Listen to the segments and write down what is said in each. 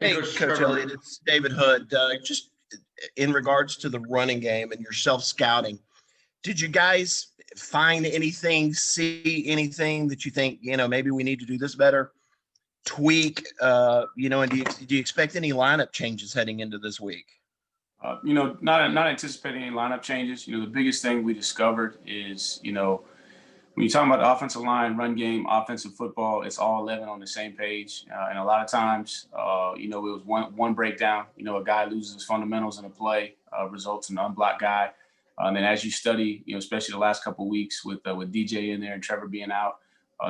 Hey, Hey, Coach Coach Trevor. Elliott, it's David Hood. Just in regards to the running game and your self scouting, did you guys find anything, see anything that you think, maybe we need to do this better, tweak, and do you expect any lineup changes heading into this week? Not anticipating any lineup changes. The biggest thing we discovered is, when you're talking about the offensive line, run game, offensive football, it's all 11 on the same page. And a lot of times, it was one breakdown. A guy loses his fundamentals in a play, results in an unblocked guy. And then as you study, especially the last couple of weeks with DJ in there and Trevor being out,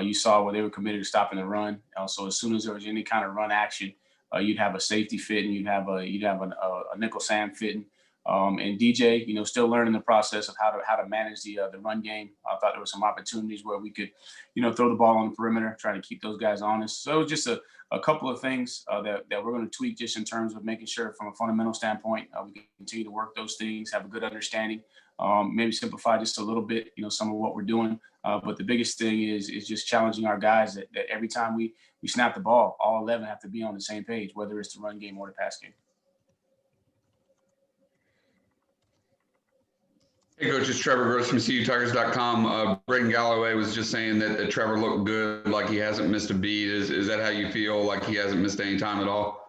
you saw where they were committed to stopping the run. So as soon as there was any kind of run action, you'd have a safety fit and you'd have a nickel Sam fitting. And DJ, still learning the process of how to manage the run game. I thought there were some opportunities where we could, throw the ball on the perimeter, trying to keep those guys honest. So it was just a couple of things that we're going to tweak just in terms of making sure from a fundamental standpoint, we can continue to work those things, have a good understanding, maybe simplify just a little bit, some of what we're doing. But the biggest thing is just challenging our guys that every time we snap the ball, all 11 have to be on the same page, whether it's the run game or the pass game. Hey, Coach, it's Trevor Gross from CUTigers.com. Braden Galloway was just saying that Trevor looked good, like he hasn't missed a beat. Is that how you feel, like he hasn't missed any time at all?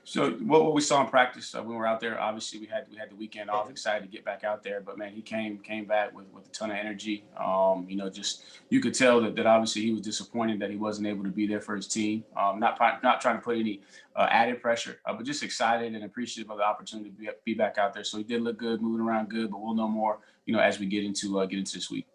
So what we saw in practice when we were out there, obviously we had the weekend off, excited to get back out there. But man, he came back with a ton of energy. Just you could tell that obviously he was disappointed that he wasn't able to be there for his team. Not trying to put any added pressure, but just excited and appreciative of the opportunity to be back out there. So he did look good, moving around good. But we'll know more, as we get into this week.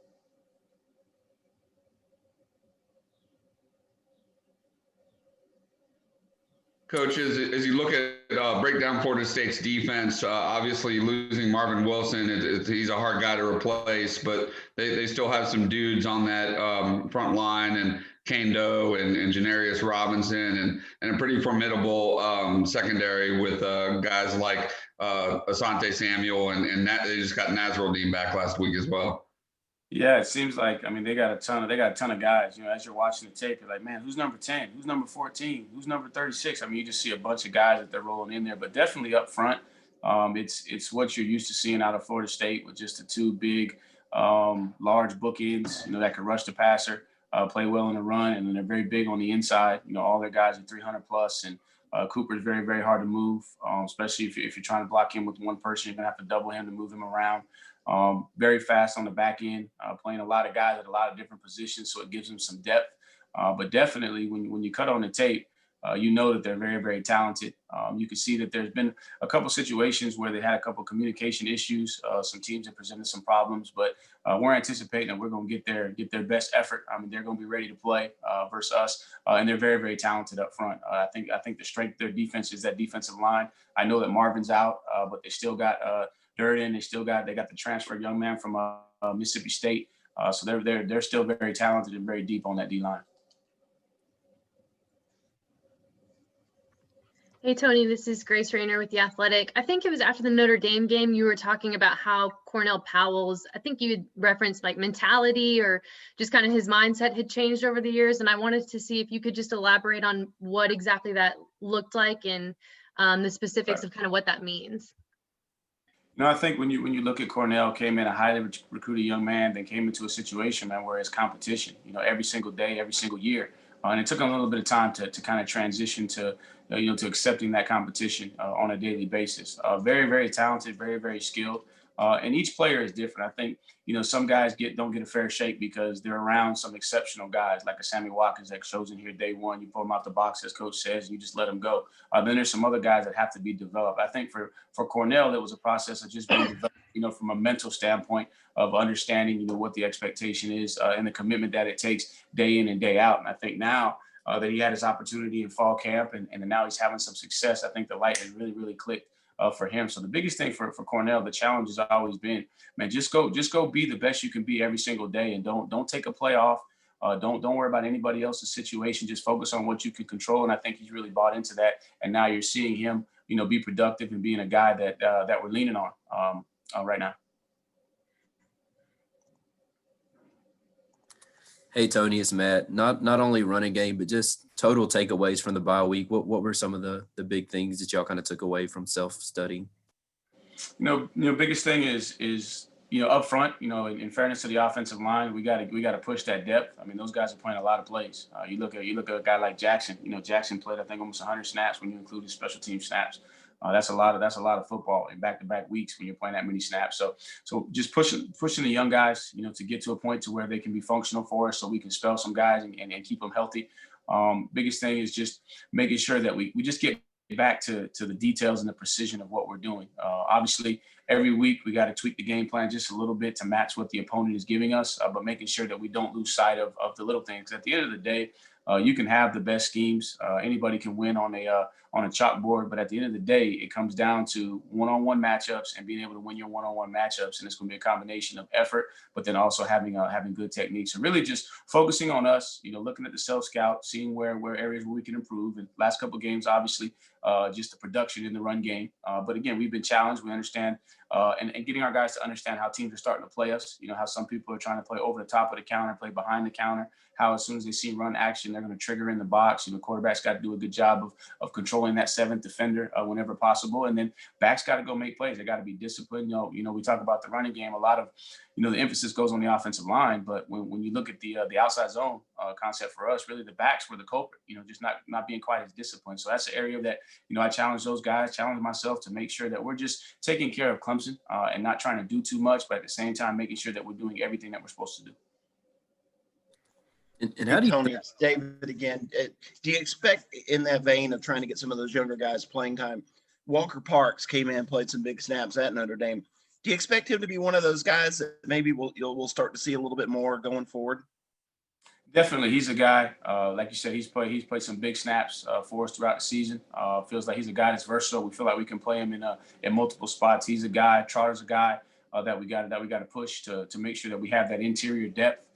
Coach, as you look at break down Florida State's defense, obviously losing Marvin Wilson, he's a hard guy to replace, but they still have some dudes on that front line, and Kane Doe and Janarius Robinson, and a pretty formidable secondary with guys like Asante Samuel, and they just got Nasruddin back last week as well. Yeah, it seems like they got a ton of guys. As you're watching the tape, you're like, man, who's number 10? Who's number 14? Who's number 36? You just see a bunch of guys that they're rolling in there, but definitely up front, it's what you're used to seeing out of Florida State with just the two big, large bookends, that can rush the passer, play well in the run, and then they're very big on the inside. All their guys are 300 plus, and Cooper's very, very hard to move, especially if you're trying to block him with one person. You're gonna have to double him to move him around. Very fast on the back end, playing a lot of guys at a lot of different positions, so it gives them some depth. But definitely, when you cut on the tape, that they're very, very talented. You can see that there's been a couple situations where they had a couple communication issues. Some teams have presented some problems, but we're anticipating that we're going to get their best effort. They're going to be ready to play versus us, and they're very, very talented up front. I think the strength of their defense is that defensive line. I know that Marvin's out, but they still got Durden. They got the transfer young man from Mississippi State. So they're still very talented and very deep on that D line. Hey, Tony, this is Grace Rayner with The Athletic. I think it was after the Notre Dame game, you were talking about how Cornell Powell's, I think you had referenced like mentality or just kind of his mindset had changed over the years. And I wanted to see if you could just elaborate on what exactly that looked like and the specifics of kind of what that means. I think when you look at Cornell, came in a highly recruited young man, then came into a situation, man, where it's competition, every single day, every single year. And it took him a little bit of time to kind of transition to accepting that competition on a daily basis. Very, very talented, very, very skilled. And each player is different. I think, some guys don't get a fair shake because they're around some exceptional guys like a Sammy Watkins that shows in here day one. You pull him out the box, as coach says, and you just let him go. Then there's some other guys that have to be developed. I think for Cornell, it was a process of just being developed, from a mental standpoint of understanding, what the expectation is and the commitment that it takes day in and day out. And I think now that he had his opportunity in fall camp and now he's having some success, I think the light has really, really clicked for him. So the biggest thing for Cornell, the challenge has always been, man, just go be the best you can be every single day, and don't take a play off. Don't worry about anybody else's situation. Just focus on what you can control. And I think he's really bought into that. And now you're seeing him, be productive and being a guy that we're leaning on right now. Hey, Tony, it's Matt. Not only running game, but just total takeaways from the bye week, what were some of the big things that y'all kind of took away from self-study? Biggest thing is up front. In fairness to the offensive line, we got to push that depth. I mean, those guys are playing a lot of plays. You look at a guy like Jackson. Jackson played, I think, almost 100 snaps when you include his special team snaps. That's a lot of football in back-to-back weeks when you're playing that many snaps. So just pushing the young guys, to get to a point to where they can be functional for us, so we can spell some guys and keep them healthy. Biggest thing is just making sure that we just get back to the details and the precision of what we're doing. Obviously, every week we got to tweak the game plan just a little bit to match what the opponent is giving us, but making sure that we don't lose sight of the little things. At the end of the day, you can have the best schemes. Anybody can win on a chalkboard, but at the end of the day, it comes down to one-on-one matchups and being able to win your one-on-one matchups. And it's going to be a combination of effort, but then also having good techniques and really just focusing on us. Looking at the self-scout, seeing where areas where we can improve. And last couple of games, obviously, just the production in the run game. But again, we've been challenged. We understand and getting our guys to understand how teams are starting to play us. How some people are trying to play over the top of the counter, play behind the counter. How as soon as they see run action, they're going to trigger in the box. Quarterback's got to do a good job of controlling that seventh defender whenever possible, and then backs got to go make plays. They got to be disciplined. We talk about the running game. A lot of the emphasis goes on the offensive line, but when you look at the outside zone concept for us, really the backs were the culprit. Just not being quite as disciplined. So that's an area that I challenge those guys, challenge myself to make sure that we're just taking care of Clemson and not trying to do too much, but at the same time making sure that we're doing everything that we're supposed to do. And how do you, Tony, it's David again. Do you expect, in that vein of trying to get some of those younger guys playing time, Walker Parks came in, played some big snaps at Notre Dame. Do you expect him to be one of those guys that maybe we'll start to see a little bit more going forward? Definitely, he's a guy. Like you said, he's played some big snaps for us throughout the season. Feels like he's a guy that's versatile. We feel like we can play him in multiple spots. He's a guy. Trotter's a guy that we got to push to make sure that we have that interior depth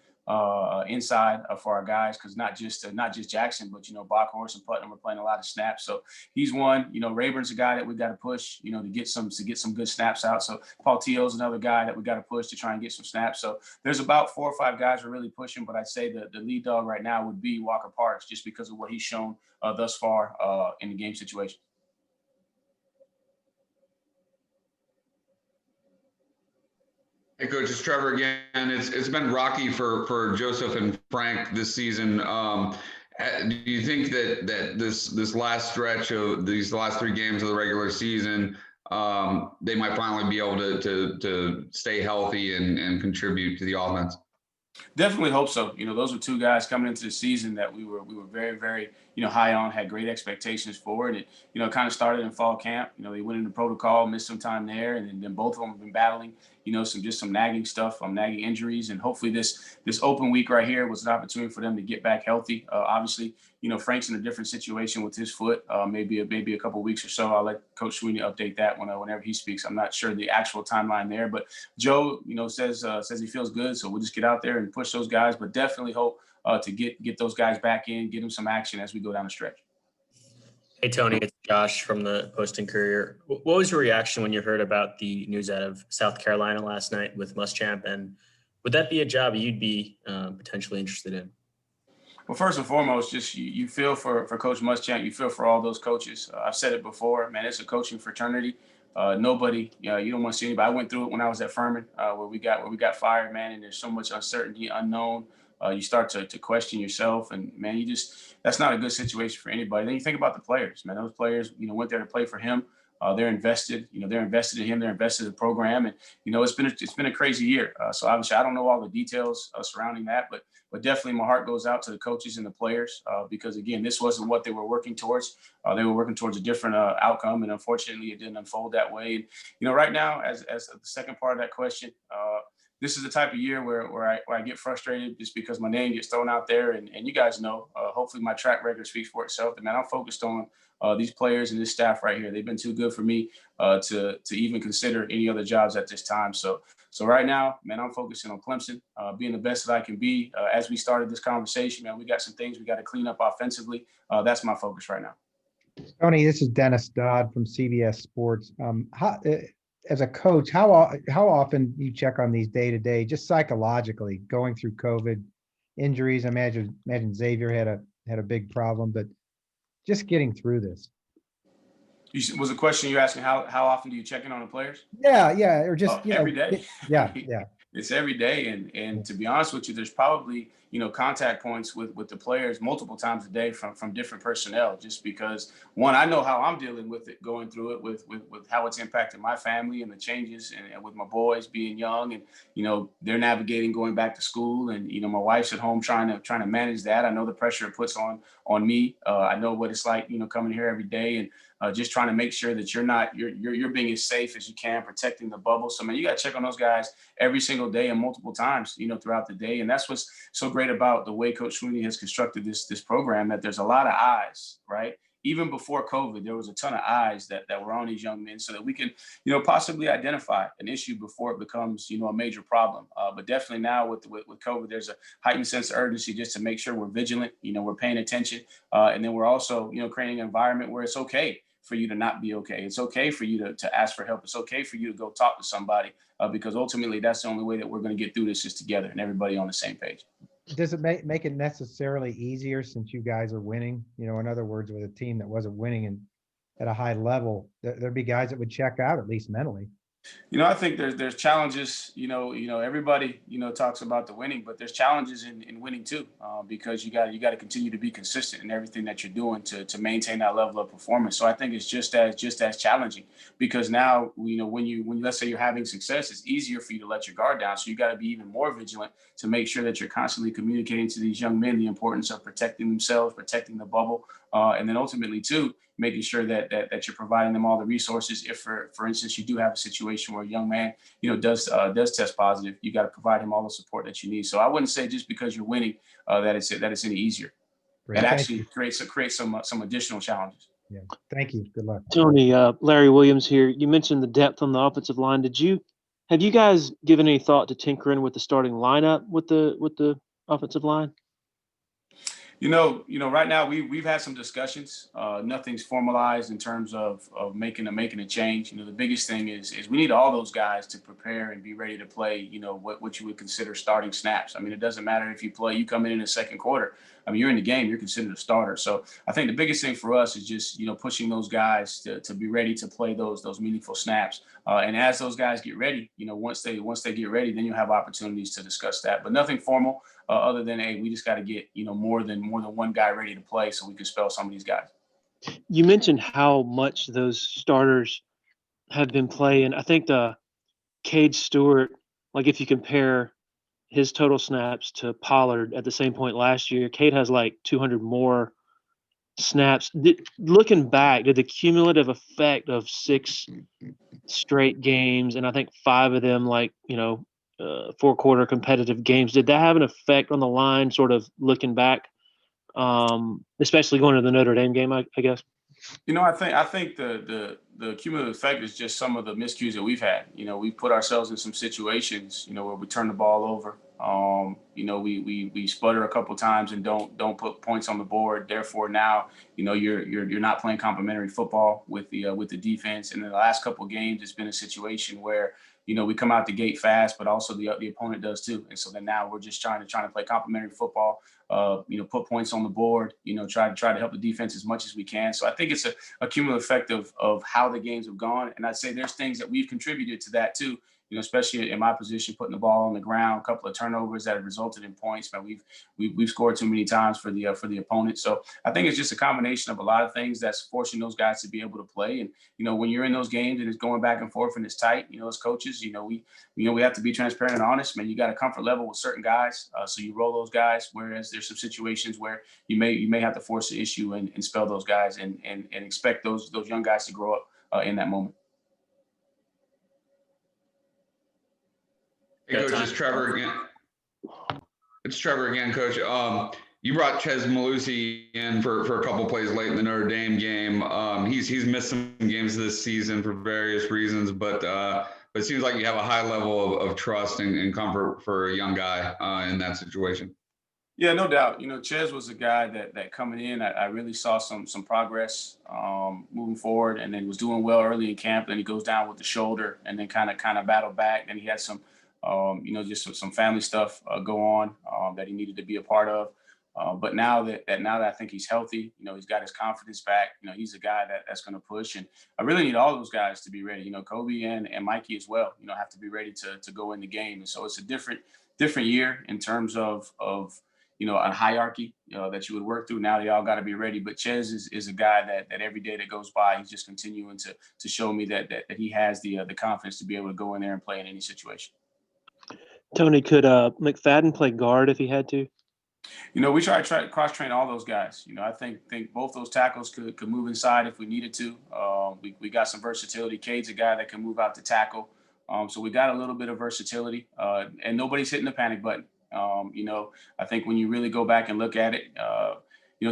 inside for our guys, because not just Jackson, but Backhorst and Putnam are playing a lot of snaps. So he's one. Rayburn's a guy that we got to push, to get some good snaps out. So Paul Teo's another guy that we got to push to try and get some snaps. So there's about 4 or 5 guys we're really pushing, but I'd say the lead dog right now would be Walker Parks, just because of what he's shown thus far in the game situation. Hey, Coach, it's Trevor again. It's been rocky for Joseph and Frank this season. Do you think that this last stretch of these last 3 games of the regular season, they might finally be able to stay healthy and contribute to the offense? Definitely hope so. Those were 2 guys coming into the season that we were very, very, high on, had great expectations for. And it kind of started in fall camp. They went into protocol, missed some time there. And then both of them have been battling, some nagging stuff, nagging injuries. And hopefully this open week right here was an opportunity for them to get back healthy. Obviously, Frank's in a different situation with his foot, maybe a couple of weeks or so. I'll let Coach Sweeney update that whenever he speaks. I'm not sure the actual timeline there, but Joe, says he feels good. So we'll just get out there and push those guys, but definitely hope to get those guys back in, get them some action as we go down the stretch. Hey, Tony, it's Josh from the Post-Courier. What was your reaction when you heard about the news out of South Carolina last night with Muschamp? And would that be a job you'd be potentially interested in? Well, first and foremost, just you feel for Coach Muschamp, you feel for all those coaches. I've said it before, man, it's a coaching fraternity. Nobody, you don't want to see anybody. I went through it when I was at Furman, where we got fired, man, and there's so much uncertainty, unknown. You start to question yourself, and man, that's not a good situation for anybody. Then you think about the players, man. Those players, went there to play for him. They're invested, they're invested in him. They're invested in the program, and it's been a crazy year. So obviously, I don't know all the details surrounding that, but definitely my heart goes out to the coaches and the players because again, this wasn't what they were working towards. They were working towards a different outcome, and unfortunately, it didn't unfold that way. And right now, as the second part of that question. This is the type of year where I get frustrated just because my name gets thrown out there, and you guys know. Hopefully, my track record speaks for itself. And man, I'm focused on these players and this staff right here. They've been too good for me to even consider any other jobs at this time. So right now, man, I'm focusing on Clemson, being the best that I can be. As we started this conversation, man, we got some things we got to clean up offensively. That's my focus right now. Tony, this is Dennis Dodd from CBS Sports. As a coach, how often you check on these day to day, just psychologically, going through COVID injuries? I imagine Xavier had a had a big problem, but just getting through this. Was a question you asking how often do you check in on the players? Yeah, or just, Every day. Yeah. It's every day, and to be honest with you, there's probably contact points with the players multiple times a day from different personnel. Just because one, I know how I'm dealing with it, going through it with how it's impacted my family and the changes, and with my boys being young, and they're navigating going back to school, and my wife's at home trying to manage that. I know the pressure it puts on me. I know what it's like coming here every day and just trying to make sure that you're being as safe as you can, protecting the bubble. So man, you got to check on those guys every single day and multiple times, throughout the day. And that's what's so great about the way Coach Sweeney has constructed this program, that there's a lot of eyes, right? Even before COVID, there was a ton of eyes that were on these young men so that we can, possibly identify an issue before it becomes, a major problem. But definitely now with COVID, there's a heightened sense of urgency just to make sure we're vigilant, we're paying attention. And then we're also, creating an environment where it's okay for you to not be okay. It's okay for you to ask for help. It's okay for you to go talk to somebody, because ultimately that's the only way that we're going to get through this is together and everybody on the same page. Does it make it necessarily easier since you guys are winning? In other words, with a team that wasn't winning and at a high level, there'd be guys that would check out, at least mentally. I think there's challenges. Everybody talks about the winning, but there's challenges in winning too, because you got to continue to be consistent in everything that you're doing to maintain that level of performance. So I think it's just as challenging, because now when you let's say you're having success, it's easier for you to let your guard down. So you got to be even more vigilant to make sure that you're constantly communicating to these young men the importance of protecting themselves, protecting the bubble, and then ultimately too, making sure that you're providing them all the resources. If for instance, you do have a situation where a young man, does test positive, you got to provide him all the support that you need. So I wouldn't say just because you're winning, that it's any easier. Great. It actually creates some additional challenges. Yeah. Thank you. Good luck. Tony, Larry Williams here. You mentioned the depth on the offensive line. Have you guys given any thought to tinkering with the starting lineup with the offensive line? Right now we've had some discussions. Nothing's formalized in terms of making a change. The biggest thing is we need all those guys to prepare and be ready to play. What you would consider starting snaps. I mean, it doesn't matter if you come in the second quarter. I mean, you're in the game, you're considered a starter. So I think the biggest thing for us is just pushing those guys to be ready to play those meaningful snaps. And as those guys get ready, once they get ready, then you'll have opportunities to discuss that. But nothing formal. Other than, hey, we just got to get more than one guy ready to play so we can spell some of these guys. You mentioned how much those starters have been playing. I think the Cade Stewart, like if you compare his total snaps to Pollard at the same point last year, Cade has like 200 more snaps. Looking back, did the cumulative effect of 6 straight games, and I think 5 of them 4-quarter competitive games, did that have an effect on the line, sort of looking back, especially going to the Notre Dame game, I guess? I think the cumulative effect is just some of the miscues that we've had. We put ourselves in some situations, where we turn the ball over. We sputter a couple times and don't put points on the board. Therefore, now you're not playing complementary football with the defense. And in the last couple of games, it's been a situation where we come out the gate fast, but also the opponent does too. And so then now we're just trying to play complementary football. Put points on the board. Try to help the defense as much as we can. So I think it's a cumulative effect of how the games have gone. And I'd say there's things that we've contributed to that too. Especially in my position, putting the ball on the ground, a couple of turnovers that have resulted in points. But we've scored too many times for the opponent. So I think it's just a combination of a lot of things that's forcing those guys to be able to play. And when you're in those games and it's going back and forth and it's tight, as coaches, we have to be transparent and honest. Man, you got a comfort level with certain guys, so you roll those guys. Whereas there's some situations where you may have to force the issue and spell those guys and expect those young guys to grow up in that moment. Hey, Coach, it's Trevor again. It's Trevor again, Coach. You brought Chez Malusi in for a couple plays late in the Notre Dame game. He's missed some games this season for various reasons, but it seems like you have a high level of trust and comfort for a young guy in that situation. Yeah, no doubt. Chez was a guy that coming in, I really saw some progress moving forward, and then was doing well early in camp. Then he goes down with the shoulder, and then kind of battled back. And he had some, just some family stuff go on that he needed to be a part of. But now that I think he's healthy, he's got his confidence back. He's a guy that's going to push, and I really need all those guys to be ready. Kobe and Mikey as well. Have to be ready to go in the game, and so it's a different year in terms of a hierarchy that you would work through. Now they all got to be ready. But Ches is a guy that every day that goes by, he's just continuing to show me that he has the confidence to be able to go in there and play in any situation. Tony, could McFadden play guard if he had to? We try to cross train all those guys. I think both those tackles could move inside if we needed to. We got some versatility. Cade's a guy that can move out to tackle. So we got a little bit of versatility, and nobody's hitting the panic button. I think when you really go back and look at it,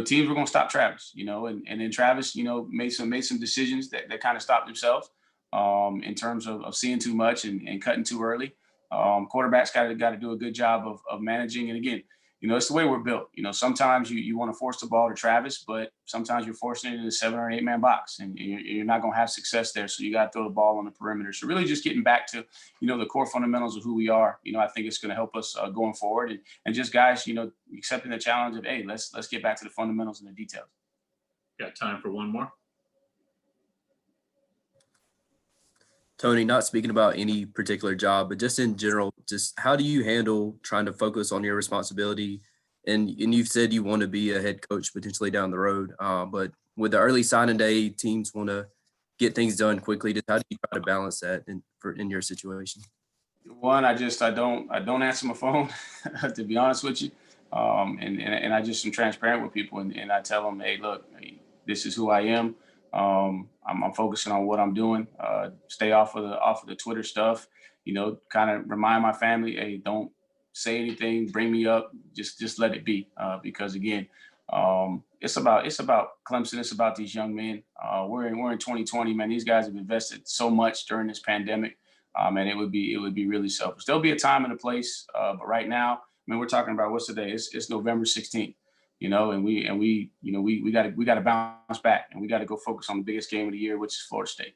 teams were going to stop Travis, and then Travis, made some decisions that kind of stopped themselves in terms of seeing too much and cutting too early. Quarterbacks got to do a good job of managing. And again, it's the way we're built. Sometimes you want to force the ball to Travis, but sometimes you're forcing it in a 7 or 8 man box, and you're not going to have success there. So you got to throw the ball on the perimeter. So really just getting back to, the core fundamentals of who we are, I think it's going to help us going forward. And just guys, accepting the challenge of, hey, let's get back to the fundamentals and the details. Got time for one more? Tony, not speaking about any particular job, but just in general, just how do you handle trying to focus on your responsibility? And you've said you want to be a head coach potentially down the road, but with the early signing day, teams want to get things done quickly. Just how do you try to balance that in your situation? One, I don't answer my phone, to be honest with you, and I just am transparent with people, and I tell them, hey, look, this is who I am. I'm focusing on what I'm doing. Stay off of the Twitter stuff. Kind of remind my family, hey, don't say anything, bring me up, just let it be. Because again, it's about Clemson. It's about these young men. We're in 2020, man. These guys have invested so much during this pandemic, and it would be really selfish. There'll be a time and a place, but right now, we're talking about what's today? It's November 16th. And we got to bounce back, and we got to go focus on the biggest game of the year, which is Florida State.